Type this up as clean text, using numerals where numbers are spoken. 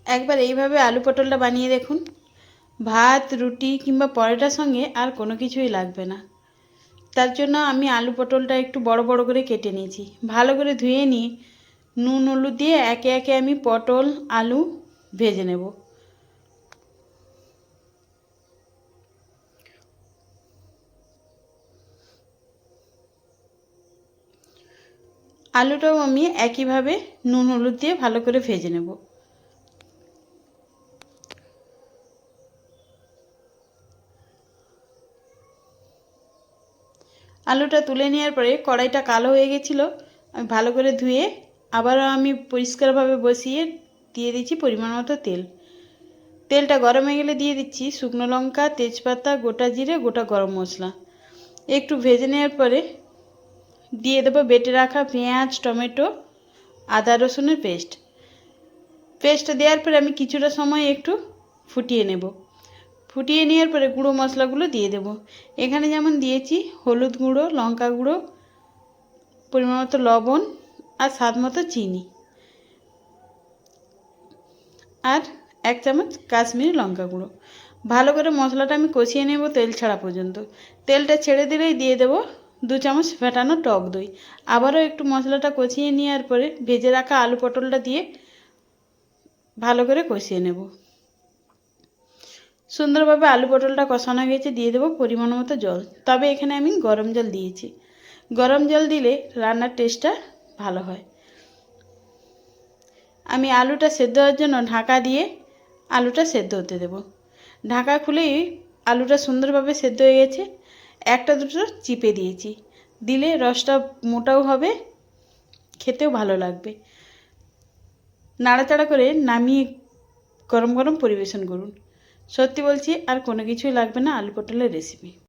একবার এইভাবে আলু পটলটা বানিয়ে দেখুন। ভাত, রুটি কিংবা পরোটার সঙ্গে আর কোনো কিছুই লাগবে না। তার জন্য আমি আলু পটলটা একটু বড় বড় করে কেটে নিয়েছি। ভালো করে ধুয়ে নিয়ে নুন হলুদ দিয়ে একে একে আমি পটল আলু ভেজে নেব। আলুটাও আমি একইভাবে নুন হলুদ দিয়ে ভালো করে ভেজে নেব। আলুটা তুলে নেওয়ার পরে কড়াইটা কালো হয়ে গেছিলো, আমি ভালো করে ধুয়ে আবারও আমি পরিষ্কারভাবে বসিয়ে দিয়ে দিচ্ছি পরিমাণ মতো তেল। তেলটা গরম হয়ে গেলে দিয়ে দিচ্ছি শুকনো লঙ্কা, তেজপাতা, গোটা জিরে, গোটা গরম মশলা। একটু ভেজে নেওয়ার পরে দিয়ে দেবো বেটে রাখা পেঁয়াজ, টমেটো, আদা রসুনের পেস্টটা দেওয়ার পরে আমি কিছুটা সময় একটু ফুটিয়ে নেব। ফুটিয়ে নেওয়ার পরে গুঁড়ো মশলাগুলো দিয়ে দেব। এখানে যেমন দিয়েছি হলুদ গুঁড়ো, লঙ্কা গুঁড়ো, পরিমাণ মতো লবণ আর স্বাদ মতো চিনি, আর 1 চামচ কাশ্মীরি লঙ্কা গুঁড়ো। ভালো করে মশলাটা আমি কষিয়ে নেব তেল ছাড়া পর্যন্ত। তেলটা ছেড়ে দিলেই দিয়ে দেব 2 চামচ ফেটানো টক দই। আবারও একটু মশলাটা কষিয়ে নেওয়ার পরে ভেজে রাখা আলু পটলটা দিয়ে ভালো করে কষিয়ে নেব। সুন্দরভাবে আলু পটলটা কষানো হয়ে গেছে, দিয়ে দেবো পরিমাণ মতো জল। তবে এখানে আমি গরম জল দিয়েছি। গরম জল দিলে রান্নার টেস্টটা ভালো হয়। আমি আলুটা সেদ্ধ হওয়ার জন্য ঢাকা দিয়ে আলুটা সেদ্ধ হতে দেব। ঢাকা খুলেই আলুটা সুন্দরভাবে সেদ্ধ হয়ে গেছে। একটা দুটো চিপে দিয়েছি, দিলে রসটা মোটাও হবে, খেতেও ভালো লাগবে। নাড়াচাড়া করে নামিয়ে গরম গরম পরিবেশন করুন। সত্যি বলছি আর কোনো কিছুই লাগবে না আলু পটলের রেসিপি।